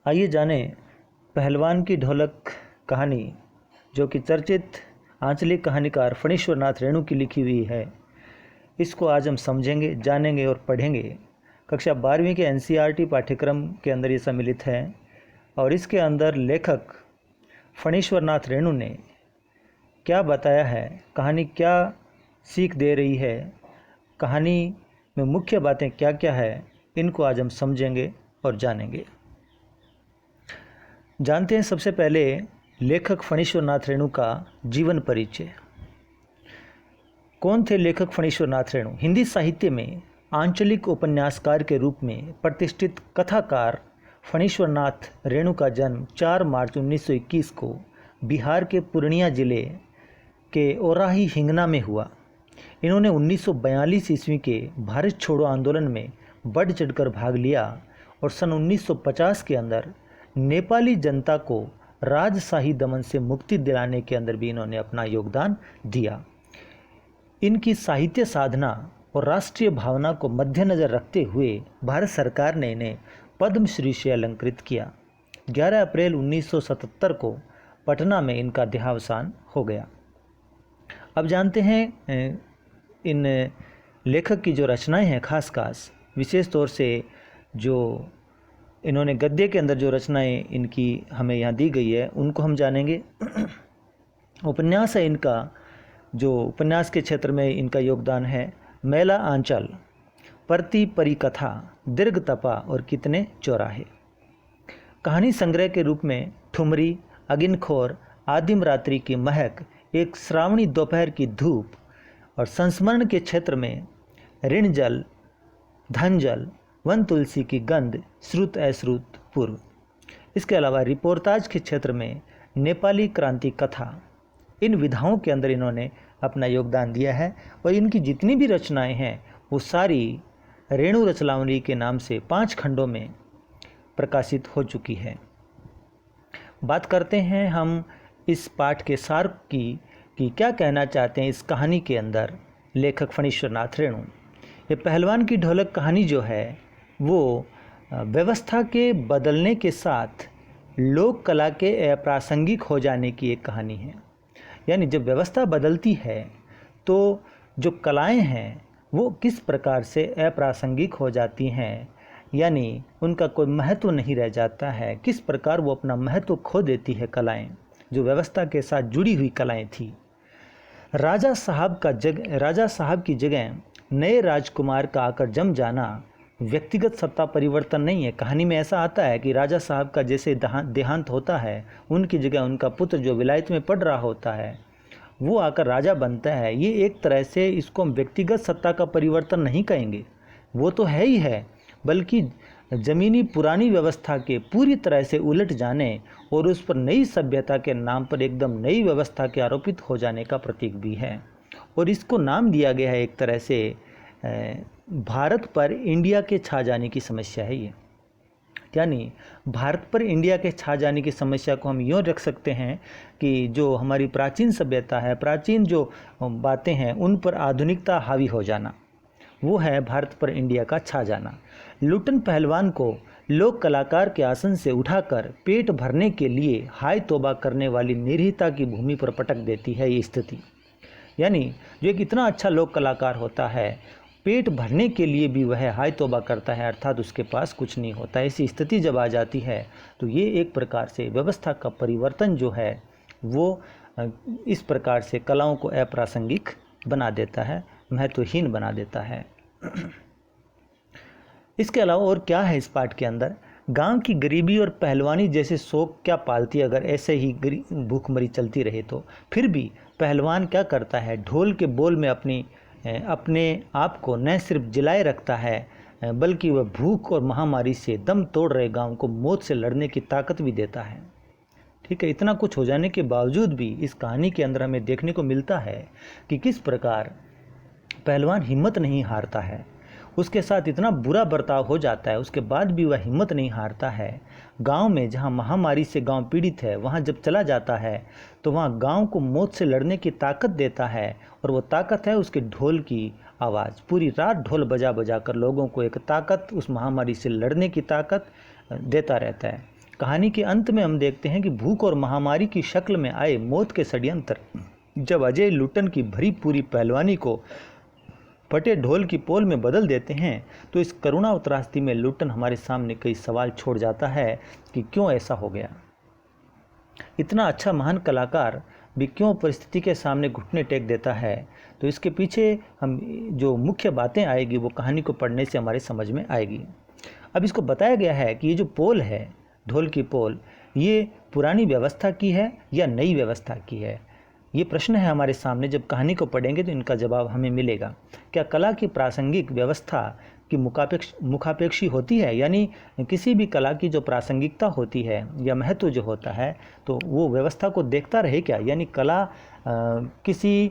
आइए जाने पहलवान की ढोलक कहानी, जो कि चर्चित आंचलिक कहानीकार फणीश्वर नाथ रेणु की लिखी हुई है। इसको आज हम समझेंगे, जानेंगे और पढ़ेंगे। कक्षा 12वीं के एनसीईआरटी पाठ्यक्रम के अंदर ये सम्मिलित है और इसके अंदर लेखक फणीश्वर नाथ रेणु ने क्या बताया है, कहानी क्या सीख दे रही है, कहानी में मुख्य बातें क्या क्या है, इनको आज हम समझेंगे और जानेंगे। जानते हैं सबसे पहले लेखक फणीश्वर नाथ रेणु का जीवन परिचय। कौन थे लेखक फणीश्वर नाथ रेणु? हिंदी साहित्य में आंचलिक उपन्यासकार के रूप में प्रतिष्ठित कथाकार फणीश्वर नाथ रेणु का जन्म 4 मार्च 1921 को बिहार के पूर्णिया जिले के ओराही हिंगना में हुआ। इन्होंने 1942 ईस्वी के भारत छोड़ो आंदोलन में बढ़ चढ़कर भाग लिया और सन 1950 के अंदर नेपाली जनता को राजशाही दमन से मुक्ति दिलाने के अंदर भी इन्होंने अपना योगदान दिया। इनकी साहित्य साधना और राष्ट्रीय भावना को मद्देनजर रखते हुए भारत सरकार ने इन्हें पद्मश्री से अलंकृत किया। 11 अप्रैल 1977 को पटना में इनका देहावसान हो गया। अब जानते हैं इन लेखक की जो रचनाएं हैं, खास विशेष तौर से जो इन्होंने गद्य के अंदर जो रचनाएं इनकी हमें यहाँ दी गई है, उनको हम जानेंगे। उपन्यास है इनका, जो उपन्यास के क्षेत्र में इनका योगदान है, मैला आंचल, परती परिकथा, दीर्घ तपा और कितने चौराहे। कहानी संग्रह के रूप में ठुमरी, अगिनखोर, आदिम रात्रि की महक, एक श्रावणी दोपहर की धूप और संस्मरण के क्षेत्र में ऋण जल, धन जल, वन तुलसी की गंध, श्रुत अश्रुत पूर्व। इसके अलावा रिपोर्टाज के क्षेत्र में नेपाली क्रांति कथा, इन विधाओं के अंदर इन्होंने अपना योगदान दिया है और इनकी जितनी भी रचनाएं हैं वो सारी रेणु रचनावली के नाम से 5 खंडों में प्रकाशित हो चुकी है। बात करते हैं हम इस पाठ के सार की कि क्या कहना चाहते हैं इस कहानी के अंदर लेखक फणीश्वर नाथ रेणु। ये पहलवान की ढोलक कहानी जो है वो व्यवस्था के बदलने के साथ लोक कला के अप्रासंगिक हो जाने की एक कहानी है। यानी जब व्यवस्था बदलती है तो जो कलाएं हैं वो किस प्रकार से अप्रासंगिक हो जाती हैं, यानी उनका कोई महत्व नहीं रह जाता है, किस प्रकार वो अपना महत्व खो देती है कलाएं, जो व्यवस्था के साथ जुड़ी हुई कलाएं थी। राजा साहब की जगह नए राजकुमार का आकर जम जाना व्यक्तिगत सत्ता परिवर्तन नहीं है। कहानी में ऐसा आता है कि राजा साहब का जैसे देहांत होता है, उनकी जगह उनका पुत्र जो विलायत में पढ़ रहा होता है वो आकर राजा बनता है। ये एक तरह से इसको हम व्यक्तिगत सत्ता का परिवर्तन नहीं कहेंगे, वो तो है ही है, बल्कि ज़मीनी पुरानी व्यवस्था के पूरी तरह से उलट जाने और उस पर नई सभ्यता के नाम पर एकदम नई व्यवस्था के आरोपित हो जाने का प्रतीक भी है। और इसको नाम दिया गया है एक तरह से भारत पर इंडिया के छा जाने की समस्या है ये। यानी भारत पर इंडिया के छा जाने की समस्या को हम यूँ रख सकते हैं कि जो हमारी प्राचीन सभ्यता है, प्राचीन जो बातें हैं, उन पर आधुनिकता हावी हो जाना, वो है भारत पर इंडिया का छा जाना। लुटन पहलवान को लोक कलाकार के आसन से उठाकर पेट भरने के लिए हाय तौबा करने वाली निर्हीता की भूमि पर पटक देती है ये स्थिति। यानी जो एक इतना अच्छा लोक कलाकार होता है, पेट भरने के लिए भी वह हाय तौबा करता है, अर्थात उसके पास कुछ नहीं होता। ऐसी स्थिति जब आ जाती है तो ये एक प्रकार से व्यवस्था का परिवर्तन जो है वो इस प्रकार से कलाओं को अप्रासंगिक बना देता है, महत्वहीन बना देता है। इसके अलावा और क्या है इस पाठ के अंदर? गांव की गरीबी और पहलवानी जैसे शौक क्या पालती, अगर ऐसे ही भूखमरी चलती रहे तो। फिर भी पहलवान क्या करता है, ढोल के बोल में अपने आप को न सिर्फ जिलाए रखता है, बल्कि वह भूख और महामारी से दम तोड़ रहे गांव को मौत से लड़ने की ताकत भी देता है। ठीक है, इतना कुछ हो जाने के बावजूद भी इस कहानी के अंदर हमें देखने को मिलता है कि किस प्रकार पहलवान हिम्मत नहीं हारता है। उसके साथ इतना बुरा बर्ताव हो जाता है, उसके बाद भी वह हिम्मत नहीं हारता है। गांव में जहां महामारी से गांव पीड़ित है, वहां जब चला जाता है तो वहां गांव को मौत से लड़ने की ताकत देता है, और वो ताकत है उसके ढोल की आवाज़। पूरी रात ढोल बजा बजा कर लोगों को एक ताकत, उस महामारी से लड़ने की ताकत देता रहता है। कहानी के अंत में हम देखते हैं कि भूख और महामारी की शक्ल में आए मौत के षड्यंत्र जब अजय लुट्टन की भरी पूरी पहलवानी को फटे ढोल की पोल में बदल देते हैं, तो इस करुणा त्रासदी में लुट्टन हमारे सामने कई सवाल छोड़ जाता है कि क्यों ऐसा हो गया। इतना अच्छा महान कलाकार भी क्यों परिस्थिति के सामने घुटने टेक देता है। तो इसके पीछे हम जो मुख्य बातें आएगी वो कहानी को पढ़ने से हमारे समझ में आएगी। अब इसको बताया गया है कि ये जो पोल है, ढोल की पोल, ये पुरानी व्यवस्था की है या नई व्यवस्था की है, ये प्रश्न है हमारे सामने। जब कहानी को पढ़ेंगे तो इनका जवाब हमें मिलेगा। क्या कला की प्रासंगिक व्यवस्था की मुखापेक्षी होती है, यानी किसी भी कला की जो प्रासंगिकता होती है या महत्व जो होता है तो वो व्यवस्था को देखता रहे क्या, यानी कला किसी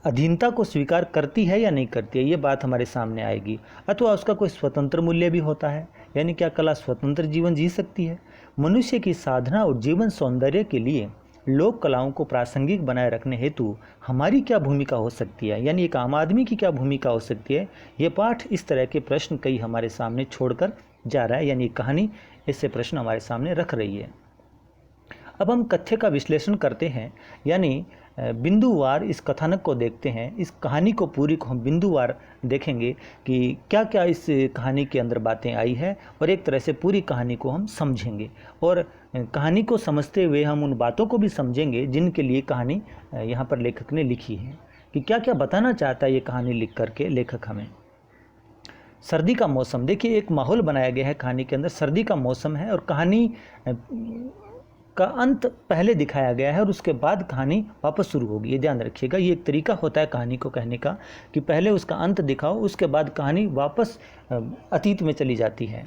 अधीनता को स्वीकार करती है या नहीं करती है, ये बात हमारे सामने आएगी। अथवा उसका कोई स्वतंत्र मूल्य भी होता है, यानी क्या कला स्वतंत्र जीवन जी सकती है। मनुष्य की साधना और जीवन सौंदर्य के लिए लोक कलाओं को प्रासंगिक बनाए रखने हेतु हमारी क्या भूमिका हो सकती है, यानी एक आम आदमी की क्या भूमिका हो सकती है। ये पाठ इस तरह के प्रश्न कई हमारे सामने छोड़कर जा रहा है, यानी कहानी ऐसे प्रश्न हमारे सामने रख रही है। अब हम कथ्य का विश्लेषण करते हैं, यानी बिंदुवार इस कथानक को देखते हैं। इस कहानी को पूरी को हम बिंदुवार देखेंगे कि क्या क्या इस कहानी के अंदर बातें आई है, और एक तरह से पूरी कहानी को हम समझेंगे। और कहानी को समझते हुए हम उन बातों को भी समझेंगे जिनके लिए कहानी यहाँ पर लेखक ने लिखी है, कि क्या क्या बताना चाहता है ये कहानी लिख करके लेखक हमें। सर्दी का मौसम, देखिए एक माहौल बनाया गया है कहानी के अंदर। सर्दी का मौसम है और कहानी का अंत पहले दिखाया गया है और उसके बाद कहानी वापस शुरू होगी। ये ध्यान रखिएगा, ये एक तरीका होता है कहानी को कहने का कि पहले उसका अंत दिखाओ, उसके बाद कहानी वापस अतीत में चली जाती है।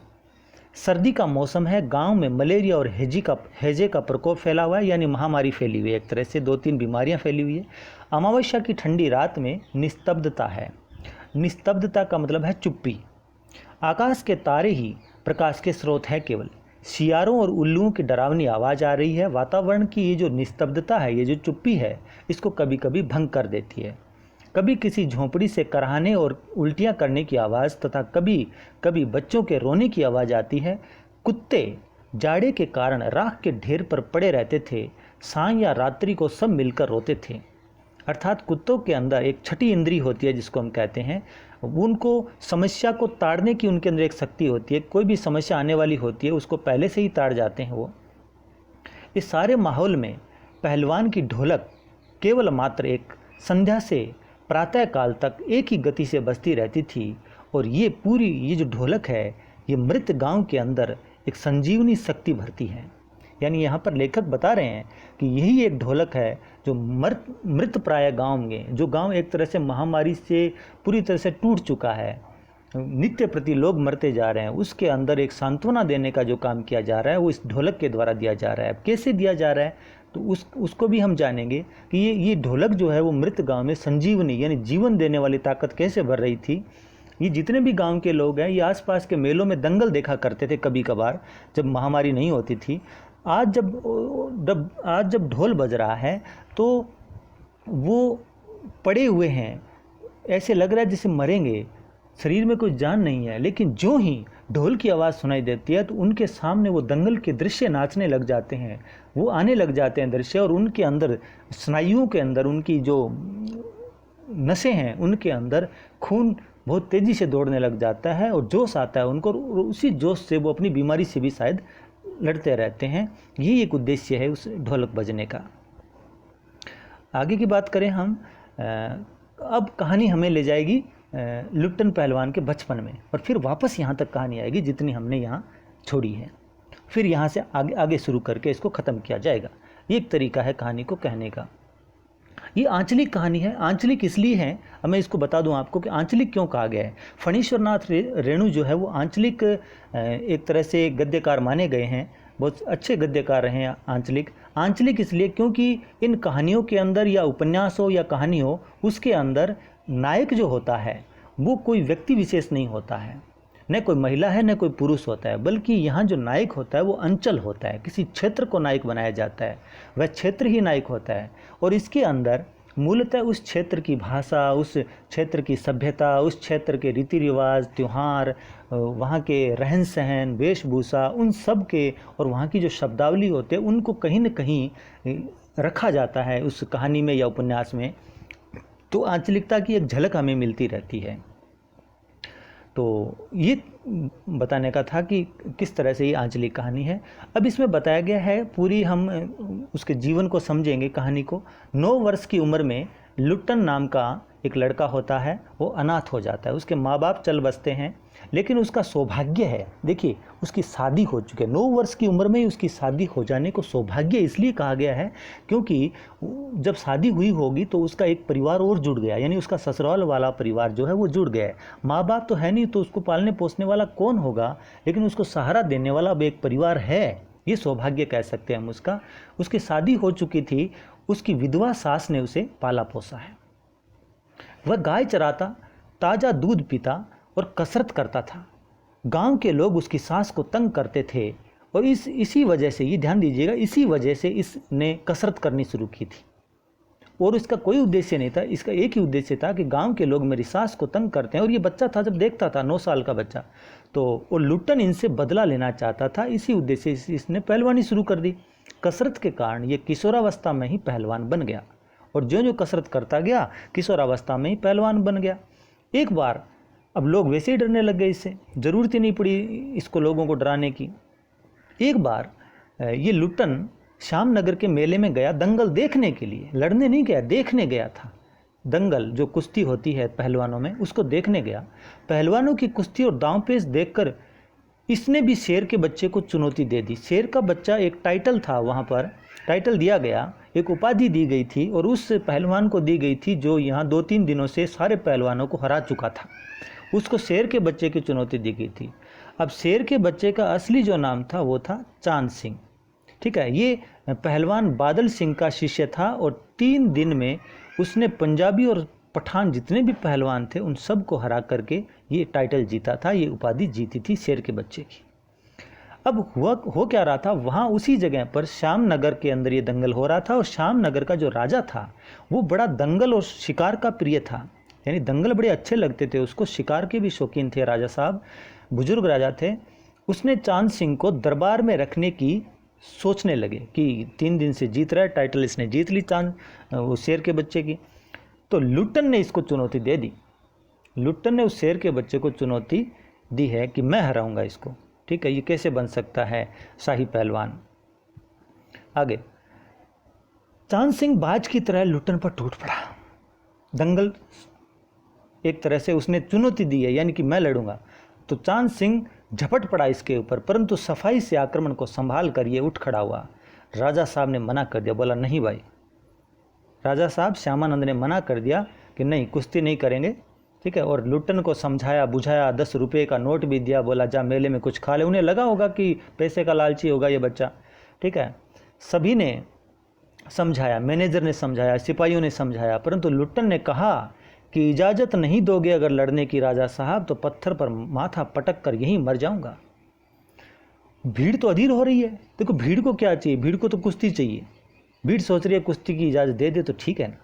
सर्दी का मौसम है, गांव में मलेरिया और हैजे का प्रकोप फैला हुआ है, यानी महामारी फैली हुई है। एक तरह से 2-3 बीमारियां फैली हुई है। अमावस्या की ठंडी रात में निस्तब्धता है। निस्तब्धता का मतलब है चुप्पी। आकाश के तारे ही प्रकाश के स्रोत है केवल। सियारों और उल्लुओं की डरावनी आवाज़ आ रही है। वातावरण की ये जो निस्तब्धता है, ये जो चुप्पी है, इसको कभी कभी भंग कर देती है। कभी किसी झोंपड़ी से कराहने और उल्टियां करने की आवाज़ तथा कभी कभी बच्चों के रोने की आवाज़ आती है। कुत्ते जाड़े के कारण राख के ढेर पर पड़े रहते थे। सांय या रात्रि को सब मिलकर रोते थे। अर्थात कुत्तों के अंदर एक छठी इंद्री होती है जिसको हम कहते हैं, उनको समस्या को ताड़ने की उनके अंदर एक शक्ति होती है। कोई भी समस्या आने वाली होती है उसको पहले से ही ताड़ जाते हैं वो। इस सारे माहौल में पहलवान की ढोलक केवल मात्र एक संध्या से प्रातः काल तक एक ही गति से बजती रहती थी। और ये जो ढोलक है, ये मृत गांव के अंदर एक संजीवनी शक्ति भरती है। यानी यहाँ पर लेखक बता रहे हैं कि यही एक ढोलक है जो मृत प्राय गांव में, जो गांव एक तरह से महामारी से पूरी तरह से टूट चुका है, नित्य प्रति लोग मरते जा रहे हैं, उसके अंदर एक सांत्वना देने का जो काम किया जा रहा है वो इस ढोलक के द्वारा दिया जा रहा है। अब कैसे दिया जा रहा है तो उसको भी हम जानेंगे कि ये ढोलक जो है वो मृत गांव में संजीवनी यानी जीवन देने वाली ताकत कैसे भर रही थी। ये जितने भी गांव के लोग हैं, ये आसपास के मेलों में दंगल देखा करते थे कभी कभार जब महामारी नहीं होती थी। आज जब ढोल बज रहा है तो वो पड़े हुए हैं, ऐसे लग रहा है जैसे मरेंगे, शरीर में कोई जान नहीं है। लेकिन जो ही ढोल की आवाज़ सुनाई देती है तो उनके सामने वो दंगल के दृश्य नाचने लग जाते हैं, वो आने लग जाते हैं दृश्य, और उनके अंदर स्नायुओं के अंदर उनकी जो नसें हैं उनके अंदर खून बहुत तेज़ी से दौड़ने लग जाता है और जोश आता है उनको, और उसी जोश से वो अपनी बीमारी से भी शायद लड़ते रहते हैं। यही एक उद्देश्य है उस ढोलक बजने का। आगे की बात करें हम, अब कहानी हमें ले जाएगी लुट्टन पहलवान के बचपन में, और फिर वापस यहाँ तक कहानी आएगी जितनी हमने यहाँ छोड़ी है। फिर यहाँ से आगे शुरू करके इसको ख़त्म किया जाएगा। ये एक तरीका है कहानी को कहने का। ये आंचलिक कहानी है। आंचलिक इसलिए है, अब मैं इसको बता दूं आपको कि आंचलिक क्यों कहा गया है। फणीश्वरनाथ रेणु जो है वो आंचलिक एक तरह से गद्यकार माने गए हैं, बहुत अच्छे गद्यकार रहे हैं आंचलिक। आंचलिक इसलिए क्योंकि इन कहानियों के अंदर या उपन्यास हो या कहानी हो, उसके अंदर नायक जो होता है वो कोई व्यक्ति विशेष नहीं होता है, न कोई महिला है न कोई पुरुष होता है, बल्कि यहाँ जो नायक होता है वो अंचल होता है। किसी क्षेत्र को नायक बनाया जाता है, वह क्षेत्र ही नायक होता है। और इसके अंदर मूलतः उस क्षेत्र की भाषा, उस क्षेत्र की सभ्यता, उस क्षेत्र के रीति रिवाज, त्यौहार, वहाँ के रहन सहन, वेशभूषा, उन सब के और वहाँ की जो शब्दावली होते हैं उनको कहीं न कहीं रखा जाता है उस कहानी में या उपन्यास में। तो आंचलिकता की एक झलक हमें मिलती रहती है। तो ये बताने का था कि किस तरह से ये आंचलिक कहानी है। अब इसमें बताया गया है, पूरी हम उसके जीवन को समझेंगे कहानी को। 9 वर्ष की उम्र में लुट्टन नाम का एक लड़का होता है, वो अनाथ हो जाता है। उसके माँ बाप चल बसते हैं, लेकिन उसका सौभाग्य है, देखिए उसकी शादी हो चुकी है। 9 वर्ष की उम्र में ही उसकी शादी हो जाने को सौभाग्य इसलिए कहा गया है क्योंकि जब शादी हुई होगी तो उसका एक परिवार और जुड़ गया, यानी उसका ससुराल वाला परिवार जो है वो जुड़ गया है। माँ बाप तो है नहीं, तो उसको पालने पोसने वाला कौन होगा, लेकिन उसको सहारा देने वाला अब एक परिवार है। ये सौभाग्य कह सकते हैं हम उसका। उसकी शादी हो चुकी थी, उसकी विधवा सास ने उसे पाला पोसा है। वह गाय चराता, ताज़ा दूध पीता और कसरत करता था। गांव के लोग उसकी सास को तंग करते थे और इसी वजह से, ये ध्यान दीजिएगा, इसी वजह से इसने कसरत करनी शुरू की थी। और इसका कोई उद्देश्य नहीं था, इसका एक ही उद्देश्य था कि गांव के लोग मेरी सास को तंग करते हैं। और ये बच्चा था, जब देखता था 9 साल का बच्चा, तो वो लुट्टन इनसे बदला लेना चाहता था। इसी उद्देश्य से इसने पहलवानी शुरू कर दी। कसरत के कारण ये किशोरावस्था में ही पहलवान बन गया और जो कसरत करता गया किशोरावस्था में ही पहलवान बन गया। एक बार अब लोग वैसे ही डरने लग गए इससे, ज़रूरत ही नहीं पड़ी इसको लोगों को डराने की। एक बार ये लुट्टन श्यामनगर के मेले में गया दंगल देखने के लिए, लड़ने नहीं गया, देखने गया था। दंगल जो कुश्ती होती है पहलवानों में, उसको देखने गया। पहलवानों की कुश्ती और दांव पेच देखकर इसने भी शेर के बच्चे को चुनौती दे दी। शेर का बच्चा एक टाइटल था, वहाँ पर टाइटल दिया गया, एक उपाधि दी गई थी और उस पहलवान को दी गई थी जो यहाँ 2-3 दिनों से सारे पहलवानों को हरा चुका था। उसको शेर के बच्चे की चुनौती दी गई थी। अब शेर के बच्चे का असली जो नाम था वो था चांद सिंह, ठीक है। ये पहलवान बादल सिंह का शिष्य था और 3 दिन में उसने पंजाबी और पठान जितने भी पहलवान थे उन सब को हरा करके ये टाइटल जीता था, ये उपाधि जीती थी शेर के बच्चे की। अब हो क्या रहा था, वहाँ उसी जगह पर श्यामनगर के अंदर ये दंगल हो रहा था और श्यामनगर का जो राजा था वो बड़ा दंगल और शिकार का प्रिय था, यानी दंगल बड़े अच्छे लगते थे उसको, शिकार के भी शौकीन थे राजा साहब, बुजुर्ग राजा थे। उसने चांद सिंह को दरबार में रखने की सोचने लगे कि 3 दिन से जीत रहा है, टाइटल इसने जीत ली चांद वो शेर के बच्चे की। तो लुट्टन ने इसको चुनौती दे दी। लुट्टन ने उस शेर के बच्चे को चुनौती दी है कि मैं हराऊंगा इसको, ठीक है। ये कैसे बन सकता है शाही पहलवान। आगे चांद सिंह बाज की तरह लुट्टन पर टूट पड़ा। दंगल एक तरह से उसने चुनौती दी है, यानी कि मैं लड़ूंगा, तो चांद सिंह झपट पड़ा इसके ऊपर, परंतु सफाई से आक्रमण को संभाल कर ये उठ खड़ा हुआ। राजा साहब ने मना कर दिया, बोला नहीं भाई, राजा साहब श्यामानंद ने मना कर दिया कि नहीं, कुश्ती नहीं करेंगे, ठीक है। और लुट्टन को समझाया बुझाया, 10 रुपये का नोट भी दिया, बोला जा मेले में कुछ खा ले। उन्हें लगा होगा कि पैसे का लालची होगा ये बच्चा, ठीक है। सभी ने समझाया, मैनेजर ने समझाया, सिपाहियों ने समझाया, परंतु लुट्टन ने कहा कि इजाज़त नहीं दोगे अगर लड़ने की राजा साहब तो पत्थर पर माथा पटक कर यहीं मर जाऊंगा। भीड़ तो अधीर हो रही है, देखो भीड़ को क्या चाहिए, भीड़ को तो कुश्ती चाहिए। भीड़ सोच रही है कुश्ती की इजाज़त दे दे तो ठीक है ना,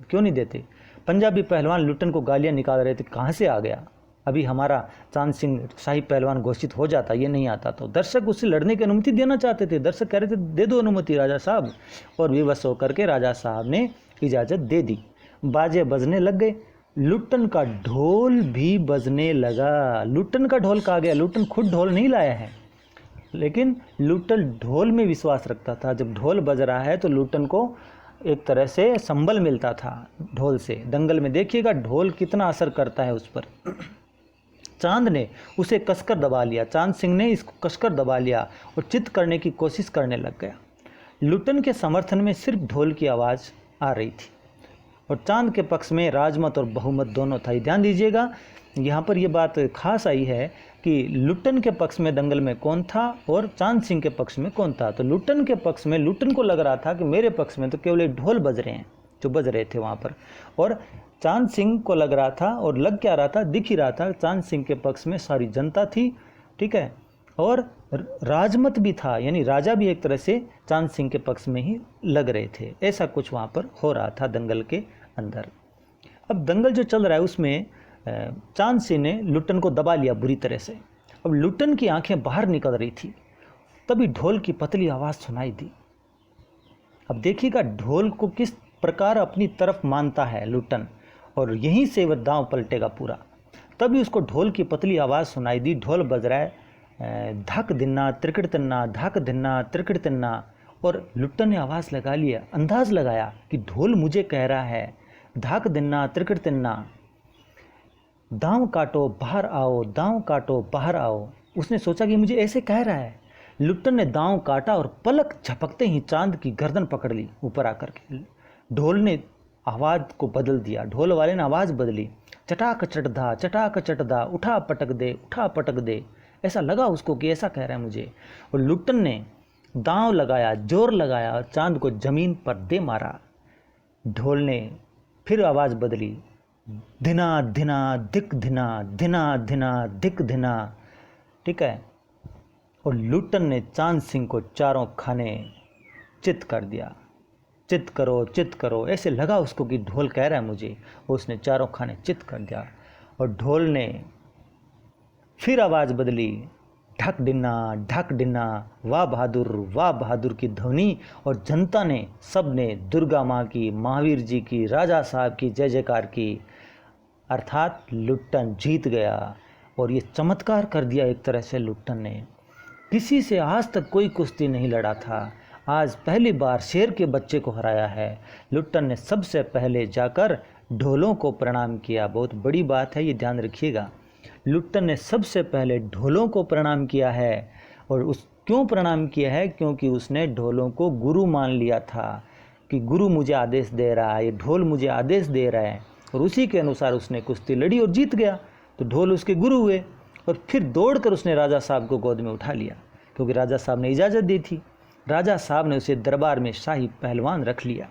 क्यों नहीं देते। पंजाबी पहलवान लुट्टन को गालियां निकाल रहे थे, कहाँ से आ गया, अभी हमारा चांद सिंह शाही पहलवान घोषित हो जाता, ये नहीं आता। तो दर्शक उससे लड़ने की अनुमति देना चाहते थे, दर्शक कह रहे थे दे दो अनुमति राजा साहब, और विवश होकर के राजा साहब ने इजाज़त दे दी। बाजे बजने लग गए, लुट्टन का ढोल भी बजने लगा। लुट्टन का ढोल कहा गया, लुट्टन खुद ढोल नहीं लाया है, लेकिन लुट्टन ढोल में विश्वास रखता था। जब ढोल बज रहा है तो लुट्टन को एक तरह से संबल मिलता था ढोल से। दंगल में देखिएगा ढोल कितना असर करता है उस पर। चांद ने उसे कसकर दबा लिया, चांद सिंह ने इसको कसकर दबा लिया और चित करने की कोशिश करने लग गया। लुट्टन के समर्थन में सिर्फ ढोल की आवाज़ आ रही थी और चांद के पक्ष में राजमत और बहुमत दोनों था। ध्यान दीजिएगा, यहाँ पर यह बात खास आई है कि लुट्टन के पक्ष में दंगल में कौन था और चांद सिंह के पक्ष में कौन था। तो लुट्टन के पक्ष में लुट्टन को लग रहा था कि मेरे पक्ष में तो केवल एक ढोल बज रहे हैं जो बज रहे थे वहाँ पर, और चांद सिंह को लग रहा था, और लग क्या रहा था, दिख ही रहा था, चांद सिंह के पक्ष में सारी जनता थी, ठीक है, और राजमत भी था, यानी राजा भी एक तरह से चांद सिंह के पक्ष में ही लग रहे थे। ऐसा कुछ वहाँ पर हो रहा था दंगल के अंदर। अब दंगल जो चल रहा है उसमें चांद सिंह ने लुट्टन को दबा लिया बुरी तरह से। अब लुट्टन की आंखें बाहर निकल रही थी, तभी ढोल की पतली आवाज़ सुनाई दी। अब देखिएगा ढोल को किस प्रकार अपनी तरफ मानता है लुट्टन, और यहीं से वह दांव पलटेगा पूरा। तभी उसको ढोल की पतली आवाज़ सुनाई दी। ढोल बज रहा है धक धिन्ना त्रिकट तिन्ना, धक धिन्ना त्रिकट तिन्ना। और लुट्टन ने आवाज़ लगा लिया, अंदाज लगाया कि ढोल मुझे कह रहा है धक धिन्ना त्रिकट तिन्ना, दांव काटो बाहर आओ, दांव काटो बाहर आओ। उसने सोचा कि मुझे ऐसे कह रहा है। लुट्टन ने दांव काटा और पलक झपकते ही चांद की गर्दन पकड़ ली ऊपर आकर के। ढोल ने आवाज़ को बदल दिया, ढोल वाले ने आवाज़ बदली, चटाक चटदा, उठा पटक दे। ऐसा लगा उसको कि ऐसा कह रहा है मुझे। और लुट्टन ने दांव लगाया, जोर लगाया और चांद को जमीन पर दे मारा। ढोल ने फिर आवाज़ बदली, धिना धिना धिक धिना, धिना धिना धिक धिना। ठीक है। और लुट्टन ने चांद सिंह को चारों खाने चित कर दिया। चित करो, ऐसे लगा उसको कि ढोल कह रहा है मुझे। उसने चारों खाने चित कर दिया। और ढोल ने फिर आवाज़ बदली, ढक डिन्ना, वाह बहादुर की ध्वनि। और जनता ने, सब ने दुर्गा माँ की, महावीर जी की, राजा साहब की जय जयकार की। अर्थात लुट्टन जीत गया। और ये चमत्कार कर दिया एक तरह से लुट्टन ने। किसी से आज तक कोई कुश्ती नहीं लड़ा था, आज पहली बार शेर के बच्चे को हराया है। लुट्टन ने सबसे पहले जाकर ढोलों को प्रणाम किया। बहुत बड़ी बात है, ये ध्यान रखिएगा। लुट्टन ने सबसे पहले ढोलों को प्रणाम किया है। और क्यों प्रणाम किया है? क्योंकि उसने ढोलों को गुरु मान लिया था कि गुरु मुझे आदेश दे रहा है, ये ढोल मुझे आदेश दे रहा है। और उसी के अनुसार उसने कुश्ती लड़ी और जीत गया। तो ढोल उसके गुरु हुए। और फिर दौड़कर उसने राजा साहब को गोद में उठा लिया, क्योंकि राजा साहब ने इजाज़त दी थी। राजा साहब ने उसे दरबार में शाही पहलवान रख लिया,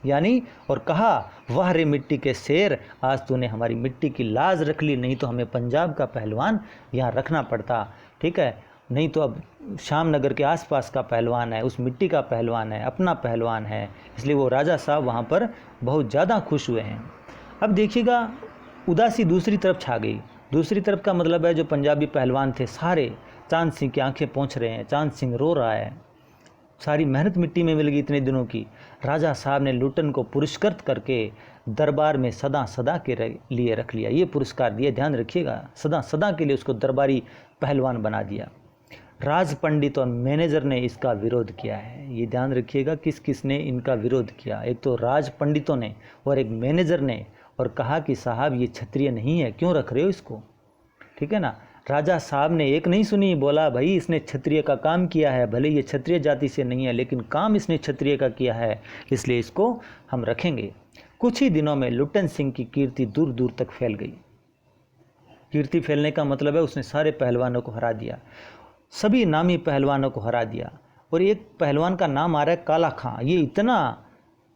यानी, और कहा, वाह रे मिट्टी के शेर, आज तूने हमारी मिट्टी की लाज रख ली, नहीं तो हमें पंजाब का पहलवान यहाँ रखना पड़ता। ठीक है, नहीं तो अब शाम नगर के आसपास का पहलवान है, उस मिट्टी का पहलवान है, अपना पहलवान है। इसलिए वो राजा साहब वहाँ पर बहुत ज़्यादा खुश हुए हैं। अब देखिएगा उदासी दूसरी तरफ छा गई। दूसरी तरफ का मतलब है जो पंजाबी पहलवान थे सारे, चांद सिंह की आंखें पोंछ रहे हैं, चांद सिंह रो रहा है, सारी मेहनत मिट्टी में मिल गई इतने दिनों की। राजा साहब ने लुट्टन को पुरस्कृत करके दरबार में सदा सदा के लिए रख लिया। ये पुरस्कार दिए, ध्यान रखिएगा, सदा सदा के लिए उसको दरबारी पहलवान बना दिया। राज पंडित और मैनेजर ने इसका विरोध किया है। ये ध्यान रखिएगा किस किस ने इनका विरोध किया। एक तो राज पंडितों ने और एक मैनेजर ने, और कहा कि साहब ये क्षत्रिय नहीं है, क्यों रख रहे हो इसको। ठीक है ना। राजा साहब ने एक नहीं सुनी, बोला भाई इसने क्षत्रिय का काम किया है, भले ये क्षत्रिय जाति से नहीं है लेकिन काम इसने क्षत्रिय का किया है, इसलिए इसको हम रखेंगे। कुछ ही दिनों में लुट्टन सिंह की कीर्ति दूर दूर तक फैल गई। कीर्ति फैलने का मतलब है उसने सारे पहलवानों को हरा दिया, सभी नामी पहलवानों को हरा दिया। और एक पहलवान का नाम आ रहा है काला खां। ये इतना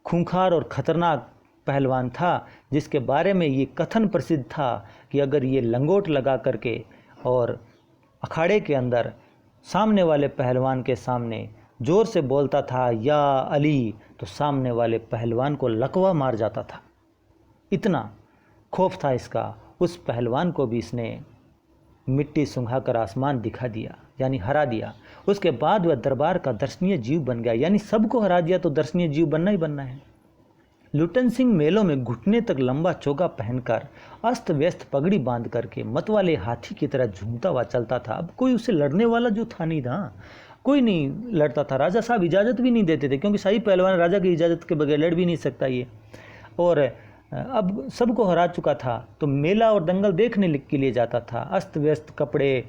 खूंखार और ख़तरनाक पहलवान था जिसके बारे में ये कथन प्रसिद्ध था कि अगर ये लंगोट लगा करके और अखाड़े के अंदर सामने वाले पहलवान के सामने ज़ोर से बोलता था या अली, तो सामने वाले पहलवान को लकवा मार जाता था। इतना खौफ था इसका। उस पहलवान को भी इसने मिट्टी सुंघाकर आसमान दिखा दिया, यानी हरा दिया। उसके बाद वह दरबार का दर्शनीय जीव बन गया, यानी सबको हरा दिया तो दर्शनीय जीव बनना ही बनना है। लुट्टन सिंह मेलों में घुटने तक लंबा चोगा पहनकर, अस्त व्यस्त पगड़ी बांध करके मतवाले हाथी की तरह झूमता हुआ चलता था। अब कोई उसे लड़ने वाला जो था नहीं था, कोई नहीं लड़ता था। राजा साहब इजाज़त भी नहीं देते थे, क्योंकि शाही पहलवान राजा की इजाज़त के बगैर लड़ भी नहीं सकता ये। और अब सबको हरा चुका था तो मेला और दंगल देखने के लिए जाता था, अस्त व्यस्त कपड़े।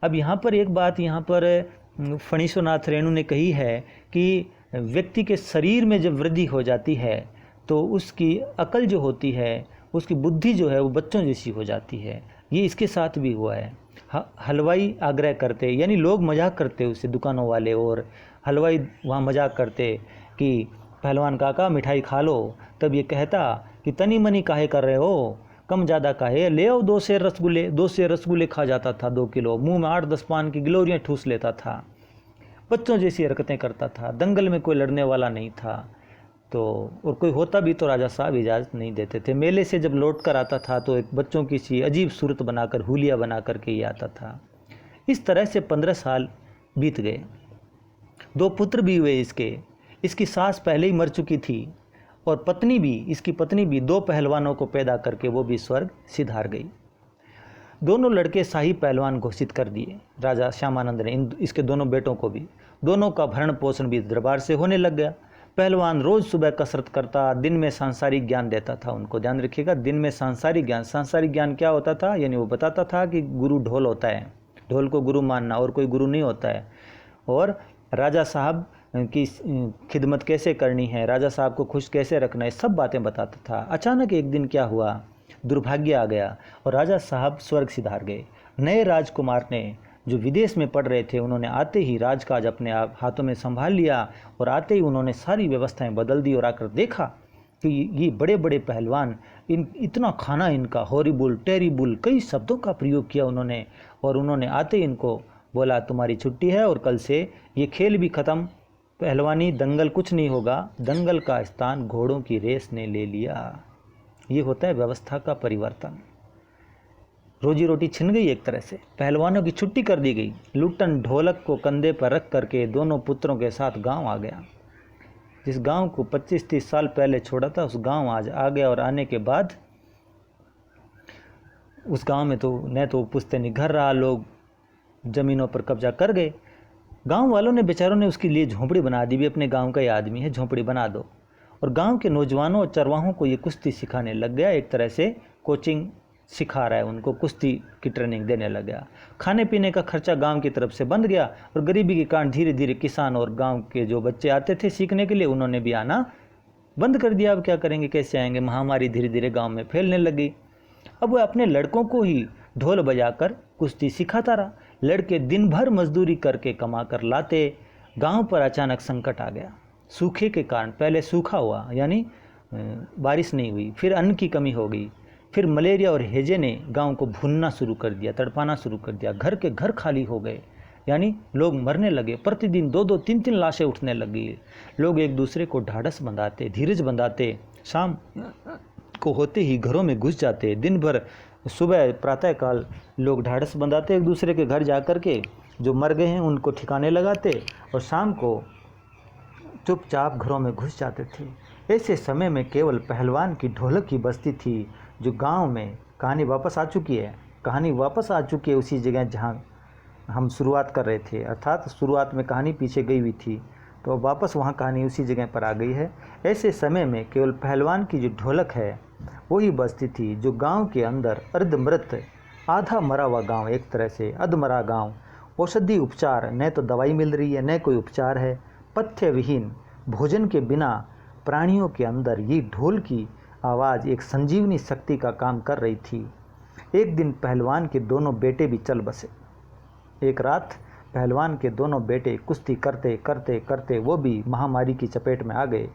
अब यहाँ पर एक बात यहाँ पर फणीश्वरनाथ रेणु ने कही है कि व्यक्ति के शरीर में जब वृद्धि हो जाती है तो उसकी अकल जो होती है, उसकी बुद्धि जो है वो बच्चों जैसी हो जाती है। ये इसके साथ भी हुआ है। हलवाई आग्रह करते, यानी लोग मजाक करते उससे, दुकानों वाले और हलवाई वहाँ मजाक करते कि पहलवान काका मिठाई खा लो। तब ये कहता कि तनी मनी काहे कर रहे हो, कम ज़्यादा काहे, ले आओ 2 सेर रसगुल्ले। 2 सेर रसगुल्ले खा जाता था 2 किलो, मुंह में 8-10 पान की गिलोरियाँ ठूस लेता था, बच्चों जैसी हरकतें करता था। दंगल में कोई लड़ने वाला नहीं था। तो और कोई होता भी तो राजा साहब इजाज़त नहीं देते थे। मेले से जब लौट कर आता था तो एक बच्चों की सी अजीब सूरत बनाकर, हुलिया बना करके ही आता था। इस तरह से 15 साल बीत गए। 2 पुत्र भी हुए इसकी सास पहले ही मर चुकी थी और इसकी पत्नी भी 2 पहलवानों को पैदा करके वो भी स्वर्ग सिधार गई। दोनों लड़के शाही पहलवान घोषित कर दिए राजा श्यामानंद ने, इसके दोनों बेटों को भी। दोनों का भरण पोषण भी दरबार से होने लग गया। पहलवान रोज़ सुबह कसरत करता, दिन में सांसारिक ज्ञान देता था उनको। ध्यान रखिएगा, दिन में सांसारिक ज्ञान क्या होता था, यानी वो बताता था कि गुरु ढोल होता है, ढोल को गुरु मानना, और कोई गुरु नहीं होता है। और राजा साहब की खिदमत कैसे करनी है, राजा साहब को खुश कैसे रखना है, सब बातें बताता था। अचानक एक दिन क्या हुआ, दुर्भाग्य आ गया और राजा साहब स्वर्ग सिधार गए। नए राजकुमार ने जो विदेश में पढ़ रहे थे, उन्होंने आते ही राजकाज अपने आप हाथों में संभाल लिया और आते ही उन्होंने सारी व्यवस्थाएं बदल दी और आकर देखा कि ये बड़े बड़े पहलवान, इतना खाना इनका, हॉरिबल, टेरिबल, कई शब्दों का प्रयोग किया उन्होंने। और उन्होंने आते ही इनको बोला तुम्हारी छुट्टी है और कल से ये खेल भी ख़त्म, पहलवानी दंगल कुछ नहीं होगा। दंगल का स्थान घोड़ों की रेस ने ले लिया। ये होता है व्यवस्था का परिवर्तन। रोजी रोटी छिन गई एक तरह से, पहलवानों की छुट्टी कर दी गई। लुट्टन ढोलक को कंधे पर रख करके दोनों पुत्रों के साथ गांव आ गया। जिस गांव को 25-30 साल पहले छोड़ा था, उस गांव आज आ गया। और आने के बाद उस गांव में तो न तो पुश्तैनी घर रहा, लोग ज़मीनों पर कब्जा कर गए। गांव वालों ने, बेचारों ने उसके लिए झोंपड़ी बना दी भी, अपने गांव का ही आदमी है, झोंपड़ी बना दो। और गांव के नौजवानों और चरवाहों को ये कुश्ती सिखाने लग गया। एक तरह से कोचिंग सिखा रहा है उनको, कुश्ती की ट्रेनिंग देने लग गया। खाने पीने का खर्चा गांव की तरफ से बंद गया और गरीबी के कारण धीरे धीरे किसान और गांव के जो बच्चे आते थे सीखने के लिए, उन्होंने भी आना बंद कर दिया। अब क्या करेंगे, कैसे आएंगे। महामारी धीरे धीरे गांव में फैलने लगी। अब वह अपने लड़कों को ही ढोल बजाकर कुश्ती सिखाता रहा। लड़के दिन भर मजदूरी करके कमा कर लाते। गाँव पर अचानक संकट आ गया सूखे के कारण। पहले सूखा हुआ, यानी बारिश नहीं हुई, फिर अन्न की कमी हो गई, फिर मलेरिया और हैजे ने गांव को भूनना शुरू कर दिया, तड़पाना शुरू कर दिया। घर के घर खाली हो गए, यानी लोग मरने लगे। प्रतिदिन 2-2, 3-3 लाशें उठने लगी। लोग एक दूसरे को ढाढ़स बंधाते, धीरज बंधाते, शाम को होते ही घरों में घुस जाते। दिन भर सुबह प्रातःकाल लोग ढाढ़स बंधाते, एक दूसरे के घर जा कर के जो मर गए हैं उनको ठिकाने लगाते और शाम को चुपचाप घरों में घुस जाते थे। ऐसे समय में केवल पहलवान की ढोलक की बस्ती थी जो गांव में। कहानी वापस आ चुकी है, उसी जगह जहां हम शुरुआत कर रहे थे, अर्थात शुरुआत में कहानी पीछे गई हुई थी, तो वापस वहां कहानी उसी जगह पर आ गई है। ऐसे समय में केवल पहलवान की जो ढोलक है वही बस्ती थी जो गांव के अंदर अर्धमृत, आधा मरा हुआ गांव, एक तरह से अधमरा गांव। औषधि उपचार, न तो दवाई मिल रही है न कोई उपचार है। पथ्य विहीन, भोजन के बिना प्राणियों के अंदर ये ढोल की आवाज़ एक संजीवनी शक्ति का काम कर रही थी। एक दिन पहलवान के दोनों बेटे भी चल बसे। एक रात पहलवान के दोनों बेटे कुश्ती करते करते करते वो भी महामारी की चपेट में आ गए।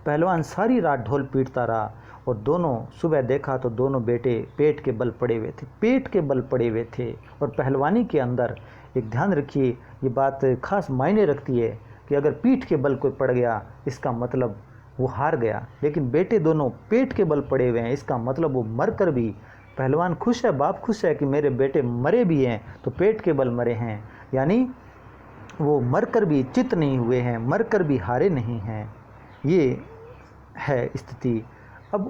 पहलवान सारी रात ढोल पीटता रहा और दोनों सुबह देखा तो दोनों बेटे पेट के बल पड़े हुए थे। और पहलवानी के अंदर एक ध्यान रखिए, ये बात खास मायने रखती है कि अगर पीठ के बल कोई पड़ गया इसका मतलब वो हार गया, लेकिन बेटे दोनों पेट के बल पड़े हुए हैं, इसका मतलब वो मर कर भी, पहलवान खुश है, बाप खुश है कि मेरे बेटे मरे भी हैं तो पेट के बल मरे हैं, यानी वो मर कर भी चित नहीं हुए हैं, मर कर भी हारे नहीं हैं। ये है स्थिति। अब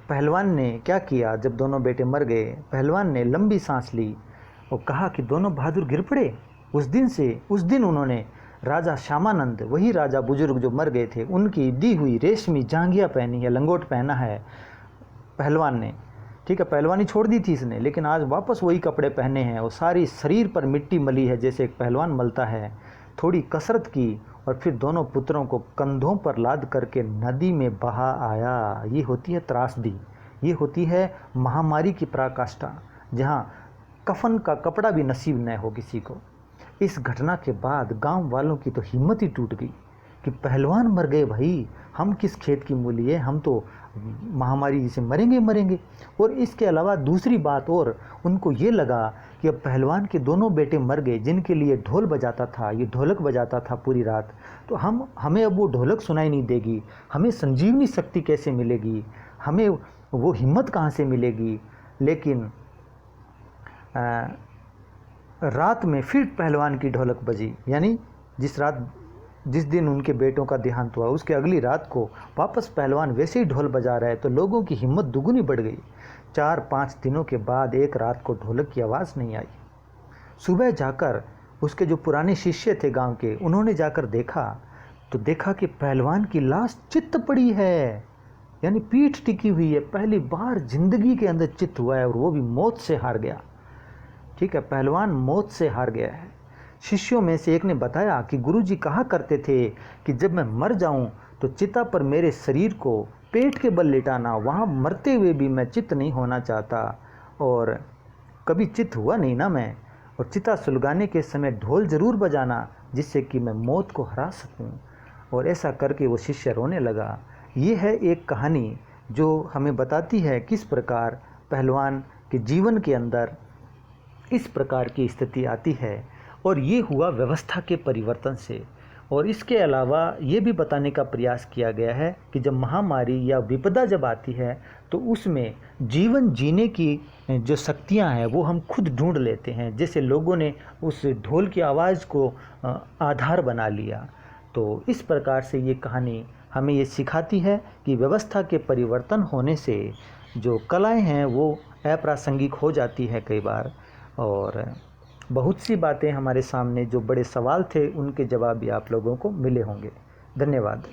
पहलवान ने क्या किया, जब दोनों बेटे मर गए, पहलवान ने लंबी सांस ली और कहा कि दोनों बहादुर गिर पड़े। उस दिन उन्होंने राजा श्यामानंद, वही राजा बुजुर्ग जो मर गए थे, उनकी दी हुई रेशमी जांघिया पहनी है, लंगोट पहना है पहलवान ने। ठीक है, पहलवानी छोड़ दी थी इसने, लेकिन आज वापस वही कपड़े पहने हैं और सारी शरीर पर मिट्टी मली है जैसे एक पहलवान मलता है। थोड़ी कसरत की और फिर दोनों पुत्रों को कंधों पर लाद करके नदी में बहा आया। ये होती है त्रासदी, ये होती है महामारी की पराकाष्ठा, जहाँ कफन का कपड़ा भी नसीब न हो किसी को। इस घटना के बाद गांव वालों की तो हिम्मत ही टूट गई कि पहलवान मर गए भाई, हम किस खेत की मूली है, हम तो महामारी से मरेंगे मरेंगे। और इसके अलावा दूसरी बात और उनको ये लगा कि अब पहलवान के दोनों बेटे मर गए जिनके लिए ढोल बजाता था, ये ढोलक बजाता था पूरी रात, तो हमें अब वो ढोलक सुनाई नहीं देगी, हमें संजीवनी शक्ति कैसे मिलेगी, हमें वो हिम्मत कहाँ से मिलेगी। लेकिन रात में फिर पहलवान की ढोलक बजी, यानी जिस दिन उनके बेटों का देहांत हुआ उसके अगली रात को वापस पहलवान वैसे ही ढोल बजा रहे, तो लोगों की हिम्मत दुगुनी बढ़ गई। 4-5 दिनों के बाद एक रात को ढोलक की आवाज़ नहीं आई। सुबह जाकर उसके जो पुराने शिष्य थे गांव के, उन्होंने जाकर देखा तो देखा कि पहलवान की लाश चित्त पड़ी है, यानी पीठ टिकी हुई है। पहली बार जिंदगी के अंदर चित्त हुआ है और वो भी मौत से हार गया। ठीक है, पहलवान मौत से हार गया है। शिष्यों में से एक ने बताया कि गुरुजी कहा करते थे कि जब मैं मर जाऊं तो चिता पर मेरे शरीर को पेट के बल लिटाना, वहाँ मरते हुए भी मैं चित्त नहीं होना चाहता। और कभी चित्त हुआ नहीं ना मैं, और चिता सुलगाने के समय ढोल ज़रूर बजाना जिससे कि मैं मौत को हरा सकूं। और ऐसा करके वो शिष्य रोने लगा। ये है एक कहानी जो हमें बताती है किस प्रकार पहलवान के जीवन के अंदर इस प्रकार की स्थिति आती है। और ये हुआ व्यवस्था के परिवर्तन से। और इसके अलावा ये भी बताने का प्रयास किया गया है कि जब महामारी या विपदा जब आती है तो उसमें जीवन जीने की जो शक्तियां हैं वो हम खुद ढूंढ लेते हैं। जैसे लोगों ने उस ढोल की आवाज़ को आधार बना लिया। तो इस प्रकार से ये कहानी हमें ये सिखाती है कि व्यवस्था के परिवर्तन होने से जो कलाएं हैं वो अप्रासंगिक हो जाती है कई बार। और बहुत सी बातें हमारे सामने जो बड़े सवाल थे उनके जवाब भी आप लोगों को मिले होंगे। धन्यवाद।